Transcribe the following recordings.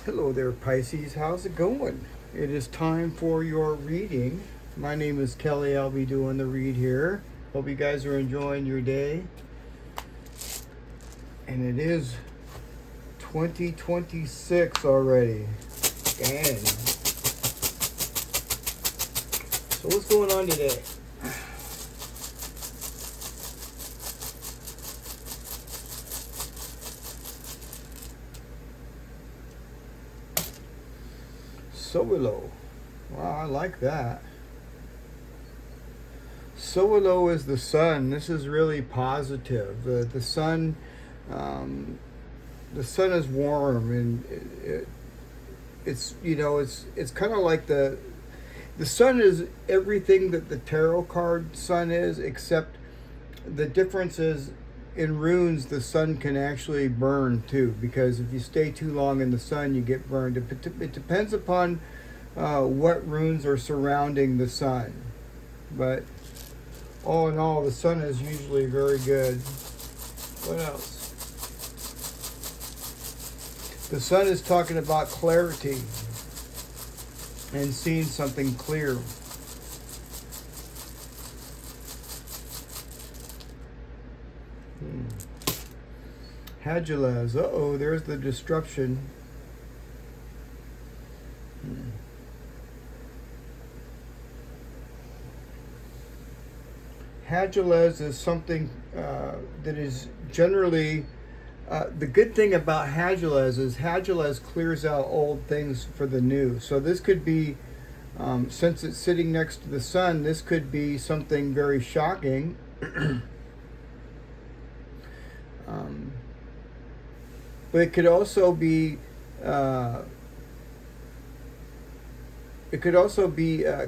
Hello there, Pisces. How's it going? It is time for your reading. My name is Kelly. I'll be doing the read here. Hope you guys are enjoying your day. And it is 2026 already. Dang. So what's going on today? Sowilo. Wow, I like that. Sowilo is the sun. This is really positive. The sun, the sun is warm, and it's it's kind of like the sun is everything that the tarot card sun is, except the difference is in runes the sun can actually burn too, because if you stay too long in the sun you get burned. It depends upon what runes are surrounding the sun, but all in all the sun is usually very good. What else? The sun is talking about clarity and seeing something clear. Hagalaz. Uh-oh, there's the disruption. Hagalaz is something that is generally... the good thing about Hagalaz is Hagalaz clears out old things for the new. So this could be, since it's sitting next to the sun, this could be something very shocking. But it could also be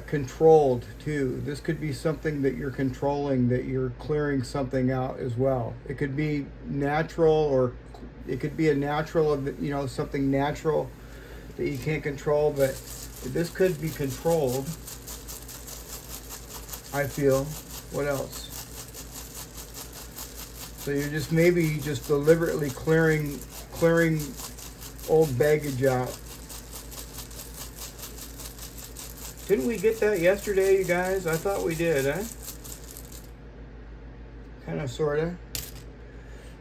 controlled too. This could be something that you're controlling, that you're clearing something out as well. It could be natural, or it could be a natural of something natural that you can't control, but this could be controlled, I feel. What else? So you're just maybe just deliberately clearing old baggage out. Didn't we get that yesterday, you guys? I thought we did, eh? Kind of, sort of.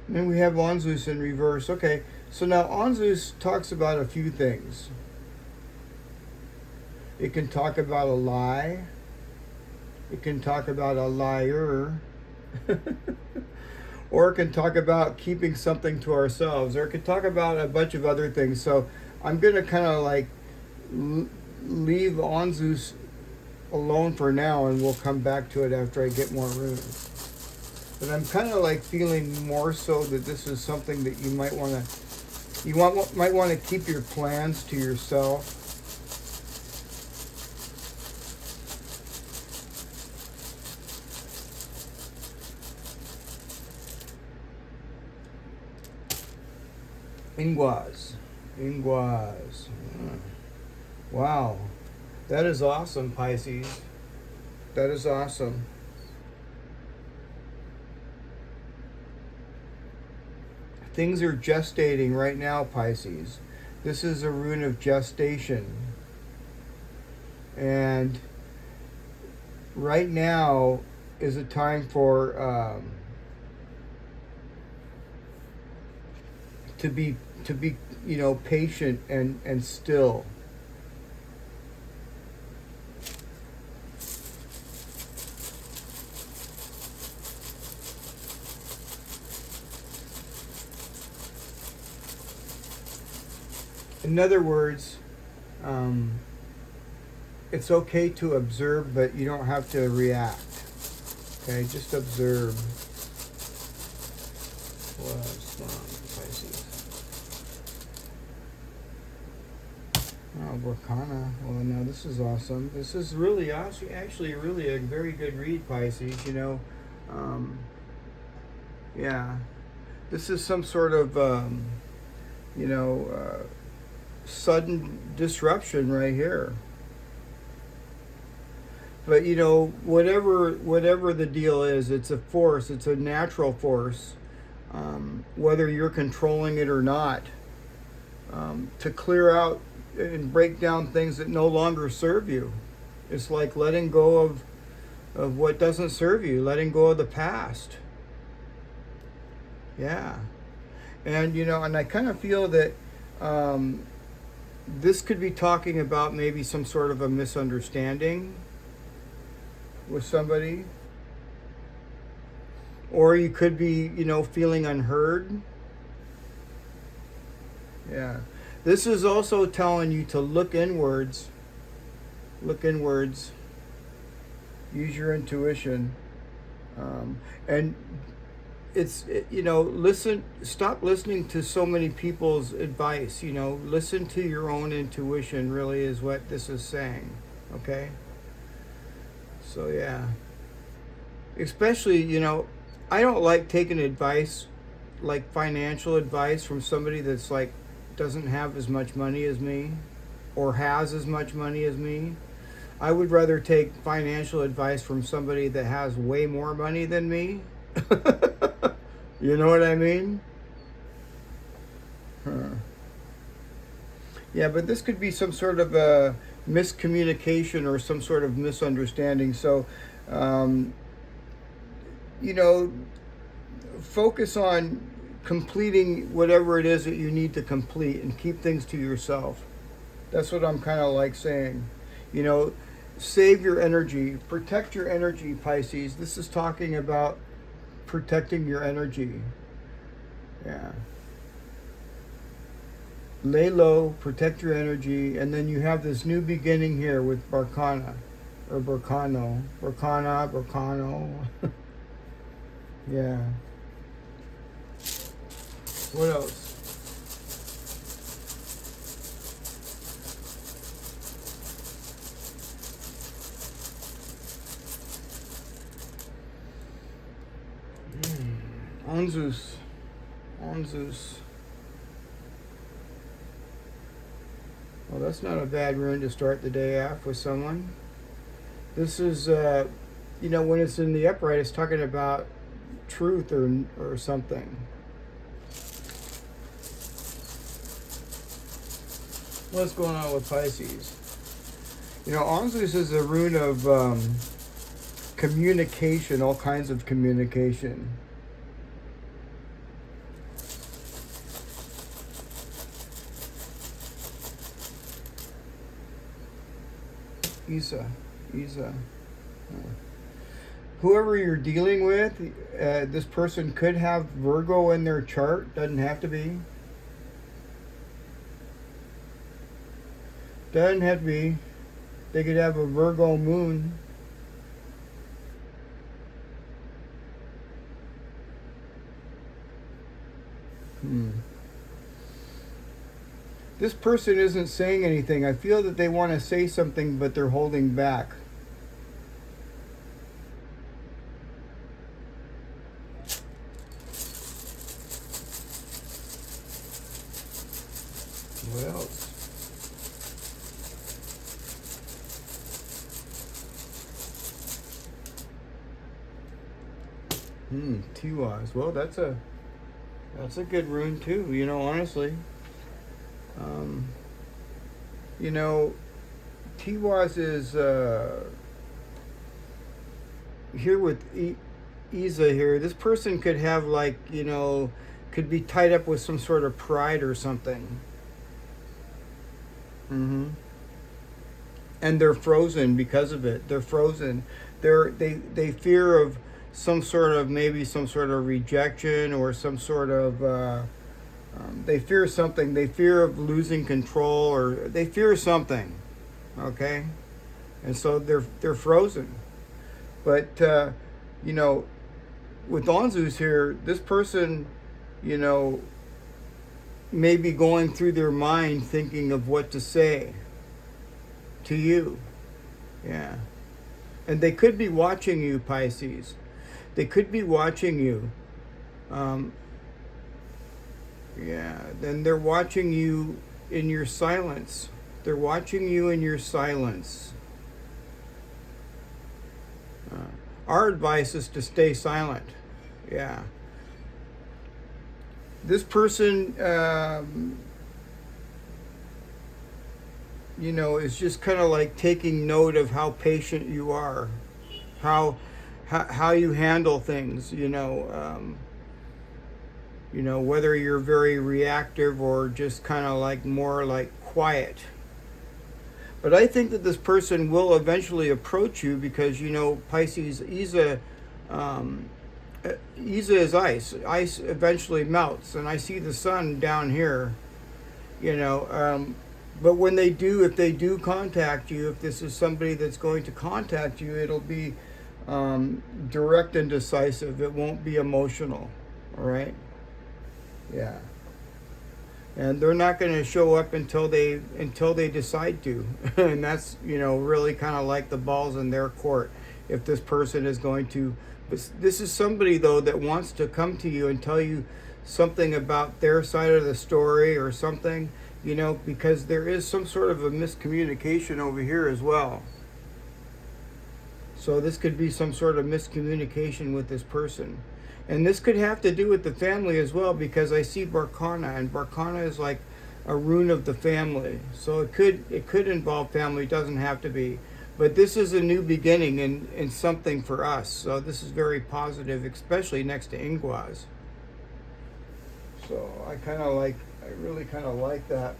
And then we have Ansuz in reverse. Okay, so now Ansuz talks about a few things. It can talk about a lie. It can talk about a liar. Or it can talk about keeping something to ourselves. Or it can talk about a bunch of other things. So I'm going to kind of like leave Ansuz alone for now, and we'll come back to it after I get more runes. But I'm kind of like feeling more so that this is something that you might want to keep your plans to yourself. Inguz. Wow. That is awesome, Pisces. That is awesome. Things are gestating right now, Pisces. This is a rune of gestation. And right now is a time for to be patient and still. In other words, it's okay to observe, but you don't have to react. Okay, just observe. What's wrong, Pisces? Oh, Arcana. Well, now this is awesome. This is really awesome. Actually, really a very good read, Pisces. Yeah. This is some sort of, sudden disruption right here. But whatever the deal is, it's a force. It's a natural force, whether you're controlling it or not. to clear out and break down things that no longer serve you. It's like letting go of what doesn't serve you, letting go of the past. Yeah. And, and I kind of feel that this could be talking about maybe some sort of a misunderstanding with somebody. Or you could be, feeling unheard. Yeah. This is also telling you to look inwards. Look inwards. Use your intuition. And listen, stop listening to so many people's advice, listen to your own intuition, really is what this is saying. Okay? So, yeah. Especially, I don't like taking advice, like financial advice from somebody that's like, doesn't have as much money as me or has as much money as me. I would rather take financial advice from somebody that has way more money than me. You know what I mean? Huh. Yeah, but this could be some sort of a miscommunication or some sort of misunderstanding. So, focus on completing whatever it is that you need to complete and keep things to yourself. That's what I'm kind of like saying. Save your energy, protect your energy, Pisces. This is talking about protecting your energy. Yeah. Lay low, protect your energy, and then you have this new beginning here with Arcana, or Arcano. Yeah. What else? Ansuz. Well, that's not a bad rune to start the day off with someone. This is, when it's in the upright, it's talking about truth or something. What's going on with Pisces? Ansuz is a rune of communication, all kinds of communication. Isa. Whoever you're dealing with, this person could have Virgo in their chart. Doesn't have to be. Doesn't have to be. They could have a Virgo moon. This person isn't saying anything. I feel that they want to say something, but they're holding back. What else? Tiwaz. Well, that's a good rune too, honestly. Tiwaz is here with Isa here. This person could have could be tied up with some sort of pride or something. And they're frozen because of it. They're frozen. They fear of some sort of rejection or some sort of they fear something. They fear of losing control, or they fear something. Okay, and so they're frozen. But with Ansuz here, this person, may be going through their mind thinking of what to say to you. Yeah, and they could be watching you, Pisces. They could be watching you. Then they're watching you in your silence. They're watching you in your silence. Our advice is to stay silent. Yeah. This person is just kind of like taking note of how patient you are, how how you handle things. Whether you're very reactive or just kind of like more like quiet. But I think that this person will eventually approach you because Pisces, um, Isa is ice. Ice eventually melts, and I see the sun down here. You know, but when they do, if they do contact you, if this is somebody that's going to contact you, it'll be direct and decisive. It won't be emotional. All right. Yeah. And they're not going to show up until they decide to, and that's really kind of like the ball's in their court. If this person is going to, but this is somebody though that wants to come to you and tell you something about their side of the story or something, because there is some sort of a miscommunication over here as well. So this could be some sort of miscommunication with this person. And this could have to do with the family as well, because I see Arcana, and Arcana is like a rune of the family. So it could involve family, it doesn't have to be. But this is a new beginning in something for us. So this is very positive, especially next to Inguz. So I really kind of like that.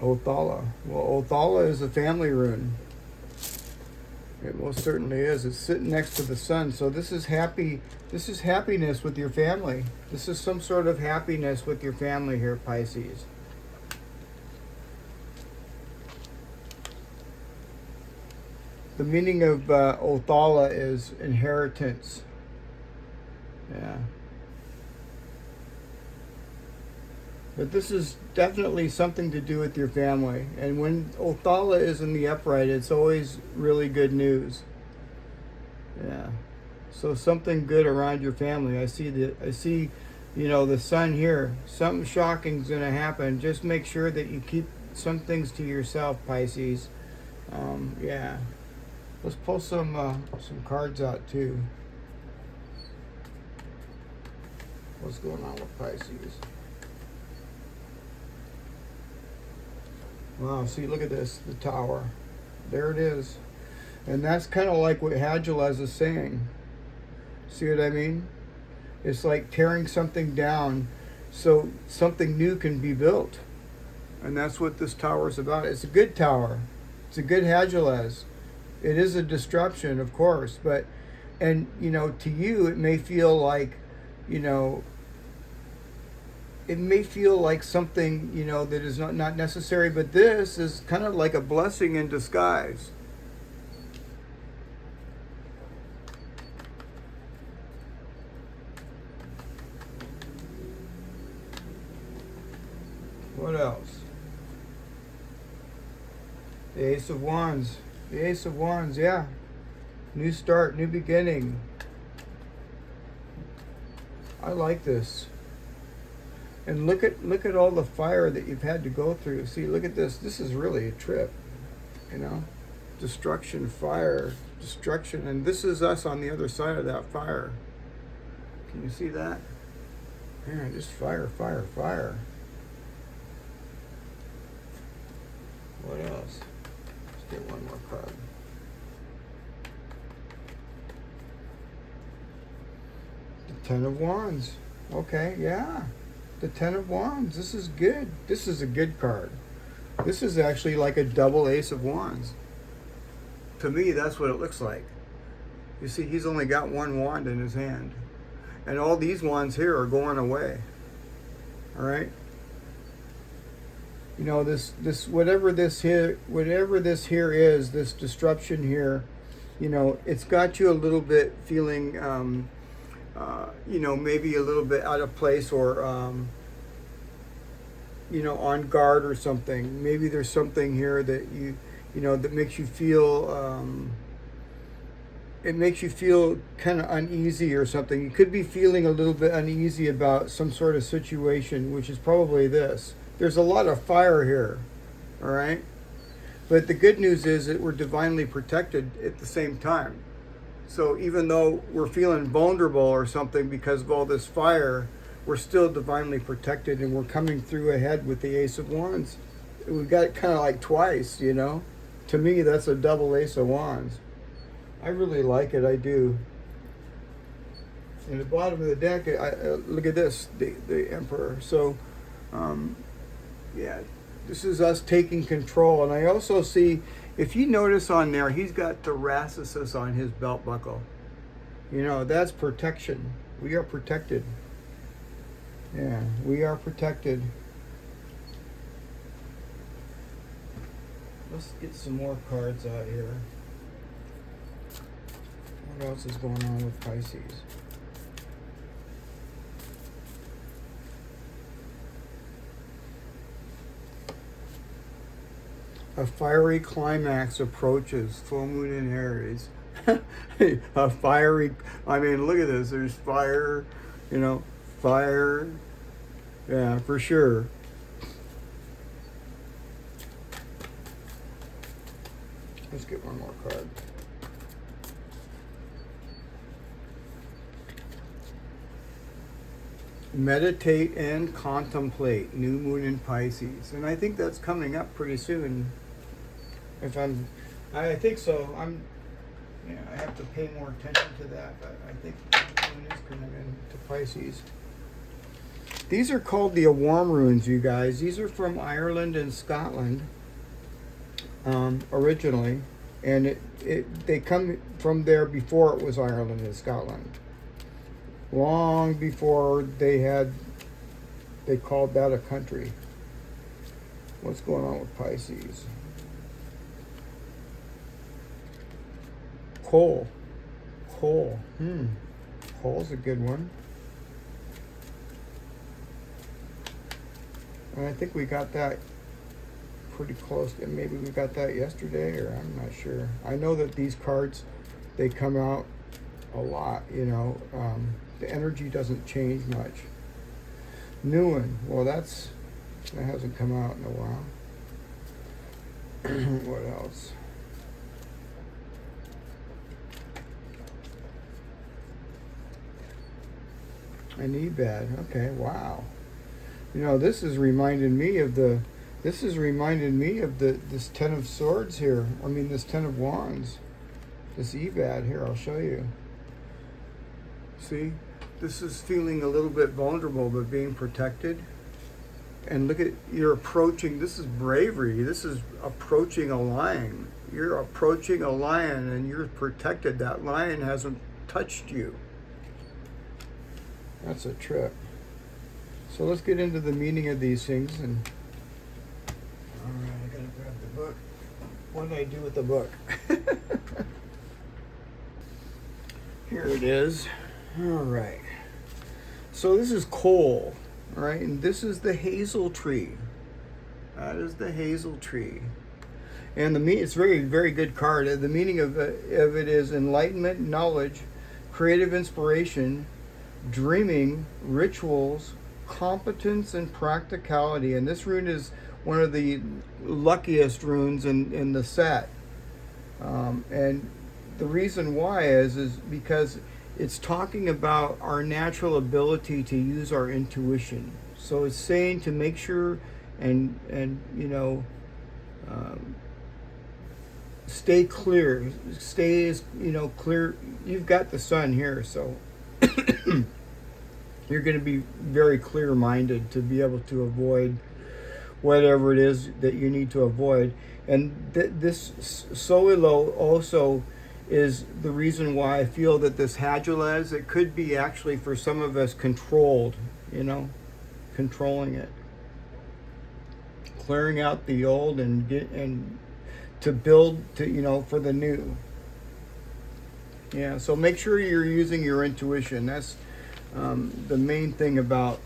Othala. Well, Othala is a family rune. It most certainly is. It's sitting next to the sun. So this is happy. This is happiness with your family. This is some sort of happiness with your family here, Pisces. The meaning of Othala is inheritance. Yeah. But this is definitely something to do with your family. And when Othala is in the upright, it's always really good news. Yeah. So something good around your family. I see the sun here. Something shocking is going to happen. Just make sure that you keep some things to yourself, Pisces. Yeah. Let's pull some cards out too. What's going on with Pisces? Wow, see, look at this, the tower. There it is. And that's kind of like what Hagalaz is saying. See what I mean? It's like tearing something down so something new can be built. And that's what this tower is about. It's a good tower. It's a good Hagalaz. It is a disruption, of course, but, and, to you, it may feel like, it may feel like something, that is not necessary, but this is kind of like a blessing in disguise. What else? The Ace of Wands. The Ace of Wands, yeah. New start, new beginning. I like this. And look at all the fire that you've had to go through. See, look at this. This is really a trip, Destruction, fire, destruction. And this is us on the other side of that fire. Can you see that? Yeah, just fire, fire, fire. What else? Let's get one more card. The Ten of Wands. Okay, yeah. The Ten of Wands. This is good. This is a good card. This is actually like a double Ace of Wands. To me, that's what it looks like. You see, he's only got one wand in his hand. And all these wands here are going away. All right? This whatever this here is, this disruption here, it's got you a little bit feeling maybe a little bit out of place or, on guard or something. Maybe there's something here that that makes you feel, it makes you feel kind of uneasy or something. You could be feeling a little bit uneasy about some sort of situation, which is probably this. There's a lot of fire here. All right? But the good news is that we're divinely protected at the same time. So even though we're feeling vulnerable or something because of all this fire, we're still divinely protected, and we're coming through ahead with the Ace of Wands. We got it kind of like twice, you know? To me, that's a double Ace of Wands. I really like it, I do. In the bottom of the deck, look at this, the Emperor. So, yeah, this is us taking control. And I also see, if you notice on there, he's got the Narcissus on his belt buckle. You know, that's protection. We are protected. Yeah, we are protected. Let's get some more cards out here. What else is going on with Pisces? A fiery climax approaches. Full moon in Aries. A fiery, I mean, look at this. There's fire, you know, fire. Yeah, for sure. Let's get one more card. Meditate and contemplate. New moon in Pisces. And I think that's coming up pretty soon. I think so. I have to pay more attention to that, but I think the moon is coming into Pisces. These are called the Ogham runes, you guys. These are from Ireland and Scotland, originally, and they come from there before it was Ireland and Scotland. Long before they called that a country. What's going on with Pisces? Coal. Coal's a good one. And I think we got that pretty close. And maybe we got that yesterday, or I'm not sure. I know that these cards, they come out a lot, you know. The energy doesn't change much. New one. Well, that hasn't come out in a while. What else? An Ebad. Okay, wow. You know, this is reminding me of this Ten of Swords here. I mean, this Ten of Wands. This Ebad here, I'll show you. See? This is feeling a little bit vulnerable, but being protected. And look at, you're approaching, this is bravery. This is approaching a lion. You're approaching a lion and you're protected. That lion hasn't touched you. That's a trip. So let's get into the meaning of these things. And all right, I gotta grab the book. What did I do with the book? Here it is. All right. So this is coal, right? And this is the hazel tree. That is the hazel tree. And it's very, very good card. The meaning of it is enlightenment, knowledge, creative inspiration, dreaming, rituals, competence, and practicality. And this rune is one of the luckiest runes in the set. And the reason why is because it's talking about our natural ability to use our intuition. So it's saying to make sure and you know, stay clear. Stay as, you know, clear. You've got the sun here, so you're going to be very clear-minded to be able to avoid whatever it is that you need to avoid. And this Sowilo also is the reason why I feel that this Hagalaz, it could be actually for some of us controlled, you know, controlling it, clearing out the old and to build to, you know, for the new. Yeah, so make sure you're using your intuition. That's the main thing about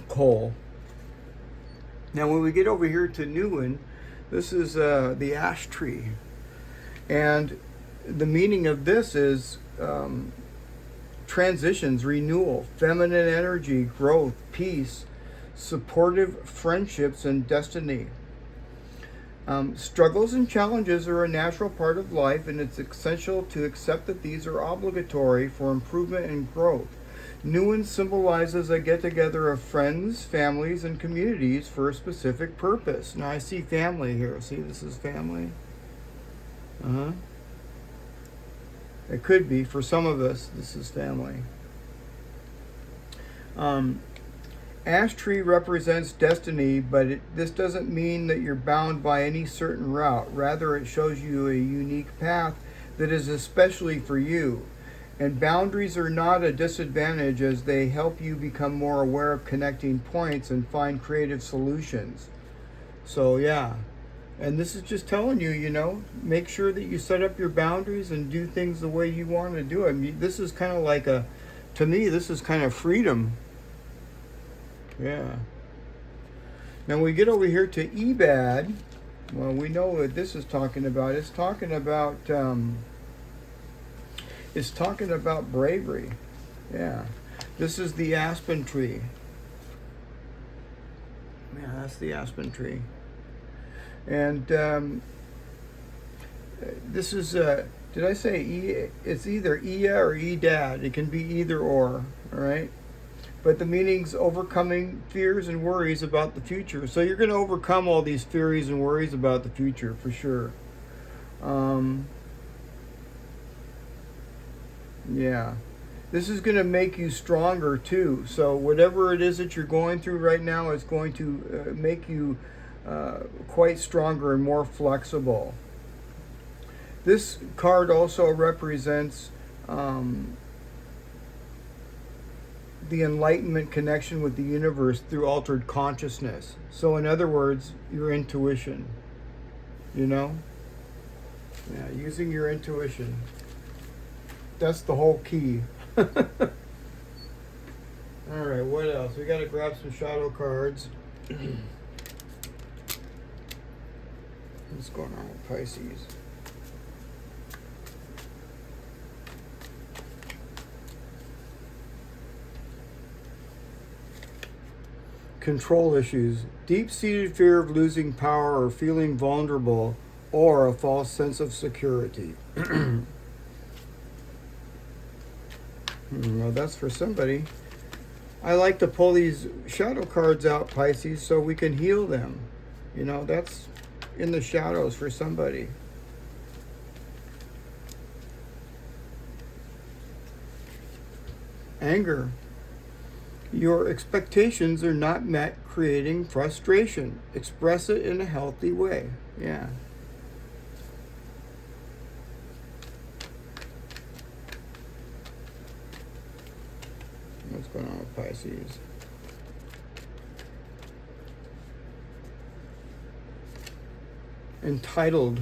coal. Now, when we get over here to New, this is the ash tree. And the meaning of this is transitions, renewal, feminine energy, growth, peace, supportive friendships, and destiny. Struggles and challenges are a natural part of life, and it's essential to accept that these are obligatory for improvement and growth. New One symbolizes a get-together of friends, families, and communities for a specific purpose. Now I see family here. See, this is family. Uh-huh. It could be. For some of us, this is family. Ash tree represents destiny, but this doesn't mean that you're bound by any certain route. Rather, it shows you a unique path that is especially for you. And boundaries are not a disadvantage, as they help you become more aware of connecting points and find creative solutions. So, yeah. And this is just telling you, you know, make sure that you set up your boundaries and do things the way you want to do it. I mean, this is kind of like to me, this is kind of freedom. Yeah. Now we get over here to Ebad. Well, we know what this is talking about. It's talking about bravery. Yeah. This is the aspen tree. Yeah, that's the aspen tree. And this is did I say it's either Ea or Edad. It can be either or, all right? But the meaning's overcoming fears and worries about the future. So you're going to overcome all these fears and worries about the future, for sure. Yeah. This is going to make you stronger, too. So whatever it is that you're going through right now is going to make you quite stronger and more flexible. This card also represents the enlightenment connection with the universe through altered consciousness. So in other words, your intuition, you know? Yeah, using your intuition. That's the whole key. All right, what else? We got to grab some shadow cards. What's going on with Pisces? Control issues, deep-seated fear of losing power or feeling vulnerable, or a false sense of security. Well, that's for somebody. I like to pull these shadow cards out, Pisces, so we can heal them. You know, that's in the shadows for somebody. Anger. Your expectations are not met, creating frustration. Express it in a healthy way. Yeah. What's going on with Pisces? Entitled,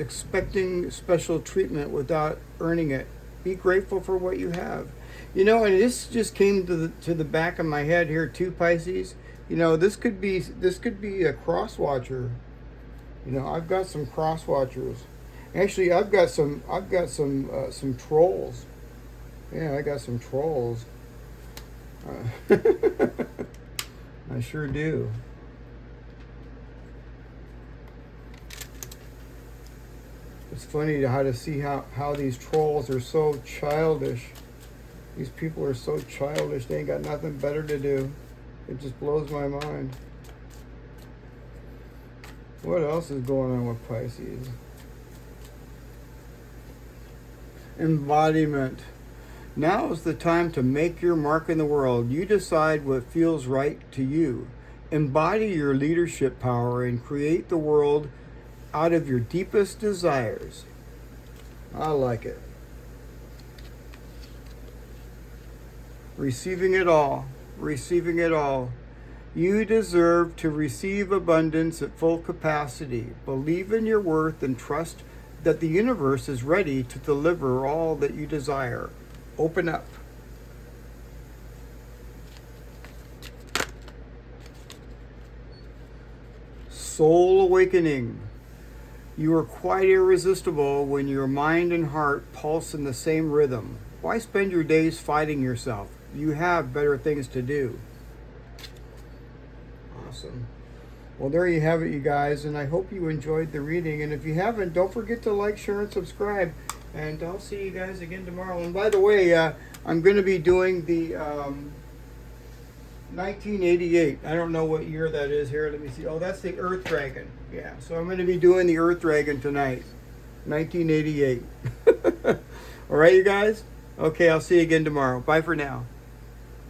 expecting special treatment without earning it. Be grateful for what you have. You know, and this just came to the back of my head here too, Pisces. You know, this could be a cross watcher. You know, I've got some cross watchers. Actually, I've got some trolls. Yeah, I got some trolls. I sure do. It's funny how to see how these trolls are so childish. These people are so childish. They ain't got nothing better to do. It just blows my mind. What else is going on with Pisces? Embodiment. Now is the time to make your mark in the world. You decide what feels right to you. Embody your leadership power and create the world out of your deepest desires. I like it. Receiving it all. Receiving it all. You deserve to receive abundance at full capacity. Believe in your worth and trust that the universe is ready to deliver all that you desire. Open up. Soul awakening. You are quite irresistible when your mind and heart pulse in the same rhythm. Why spend your days fighting yourself? You have better things to do. Awesome. Well, there you have it, you guys, and I hope you enjoyed the reading. And if you haven't, don't forget to like, share, and subscribe. And I'll see you guys again tomorrow. And by the way, I'm going to be doing the 1988. I don't know what year that is here. Let me see. Oh, that's the Earth Dragon. Yeah, so I'm going to be doing the Earth Dragon tonight. 1988. All right, you guys? Okay, I'll see you again tomorrow. Bye for now.